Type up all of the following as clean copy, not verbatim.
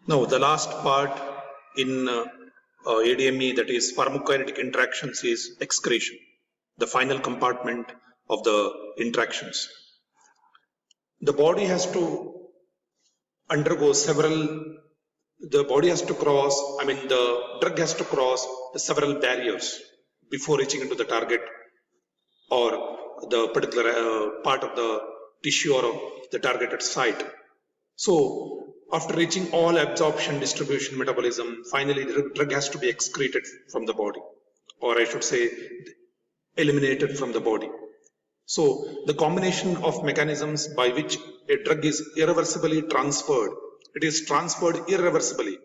Now, the last part in ADME, that is pharmacokinetic interactions, is excretion, the final compartment of the interactions. The body has to undergo the drug has to cross several barriers before reaching into the target or the particular part of the tissue or of the targeted site. So after reaching all absorption, distribution, metabolism, finally the drug has to be excreted from the body, or I should say eliminated from the body. So the combination of mechanisms by which a drug is irreversibly transferred, it is transferred irreversibly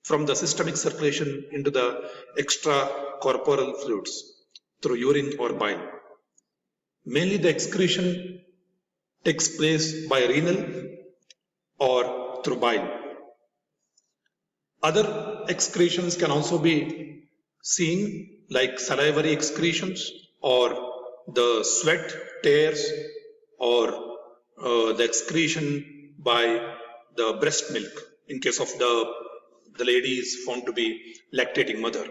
from the systemic circulation into the extracorporeal fluids through urine or bile. Mainly the excretion takes place by renal or through bile. Other excretions can also be seen, like salivary excretions or the sweat tears or the excretion by the breast milk in case of the lady is found to be lactating mother.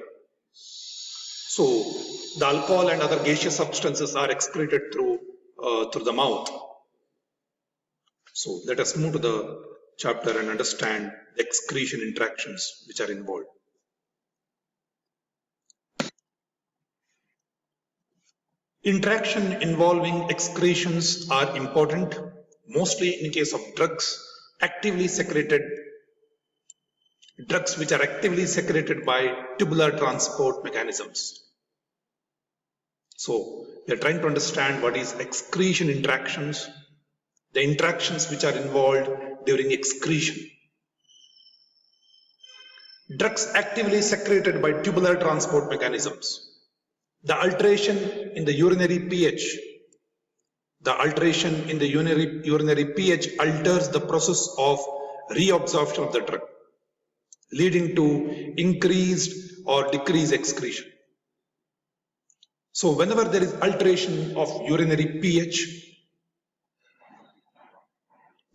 So the alcohol and other gaseous substances are excreted through the mouth. So let us move to the chapter and understand the excretion interactions which are involved. Interaction involving excretions are important, mostly in case of drugs which are actively secreted by tubular transport mechanisms. So we are trying to understand what is excretion interactions, the interactions which are involved during excretion. Drugs actively secreted by tubular transport mechanisms. The alteration in the urinary pH. The alteration in the urinary pH alters the process of reabsorption of the drug, leading to increased or decreased excretion. So whenever there is alteration of urinary pH,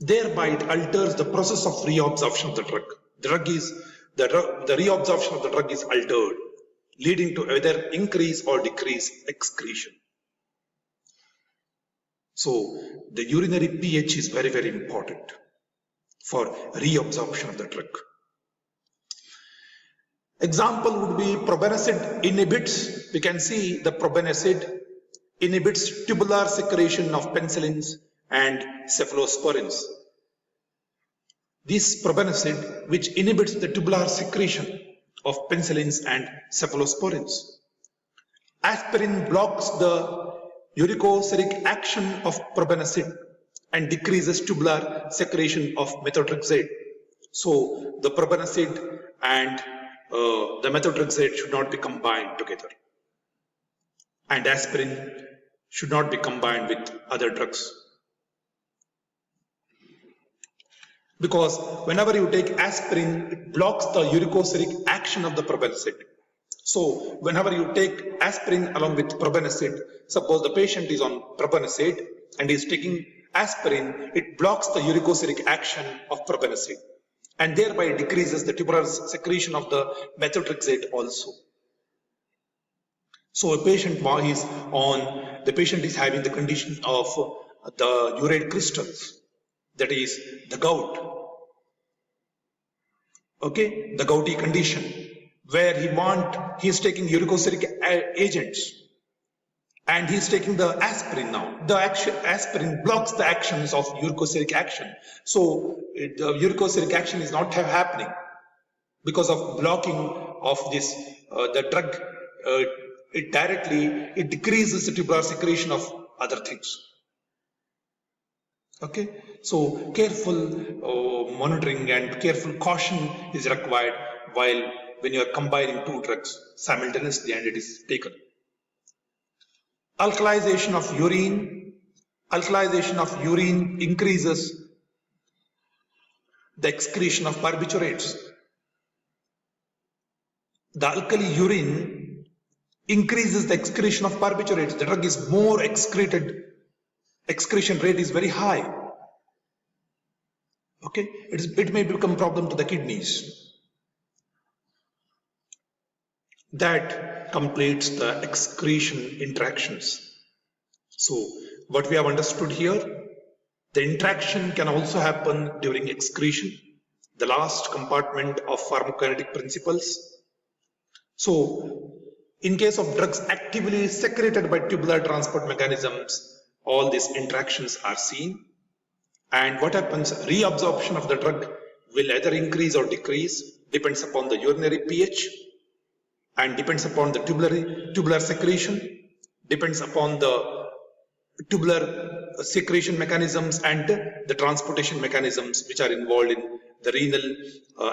thereby it alters the process of reabsorption of the drug. The reabsorption of the drug is altered, leading to either increase or decrease excretion. So the urinary pH is very, very important for reabsorption of the drug. Example would be probenecid inhibits. We can see the probenecid inhibits tubular secretion of penicillins and cephalosporins. This probenecid, which inhibits the tubular secretion of penicillins and cephalosporins. Aspirin blocks the uricosuric action of probenecid and decreases tubular secretion of methotrexate. So the probenecid and the methotrexate should not be combined together, and aspirin should not be combined with other drugs. Because whenever you take aspirin, it blocks the uricosuric action of the probenecid. So whenever you take aspirin along with probenecid, suppose the patient is on probenecid and is taking aspirin, it blocks the uricosuric action of probenecid and thereby decreases the tubular secretion of the methotrexate also. So a patient the patient is having the condition of the urate crystals, that is the gout. Okay, the gouty condition, where he is taking uricosuric agents and he is taking the aspirin now. The aspirin blocks the actions of uricosuric action. So the uricosuric action is not happening because of blocking of this, the drug, it decreases the tubular secretion of other things. Okay, so careful monitoring and careful caution is required when you are combining two drugs simultaneously and it is taken. Alkalization of urine. Alkalization of urine increases the excretion of barbiturates. The alkali urine increases the excretion of barbiturates. The drug is more excreted. Excretion rate is very high. Okay, it may become problem to the kidneys. That completes the excretion interactions. So what we have understood here, the interaction can also happen during excretion, the last compartment of pharmacokinetic principles. So in case of drugs actively secreted by tubular transport mechanisms, all these interactions are seen. And what happens, reabsorption of the drug will either increase or decrease, depends upon the urinary pH, and depends upon the tubular secretion, depends upon the tubular secretion mechanisms and the transportation mechanisms which are involved in the renal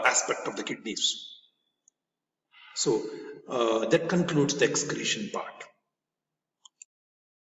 aspect of the kidneys. So that concludes the excretion part.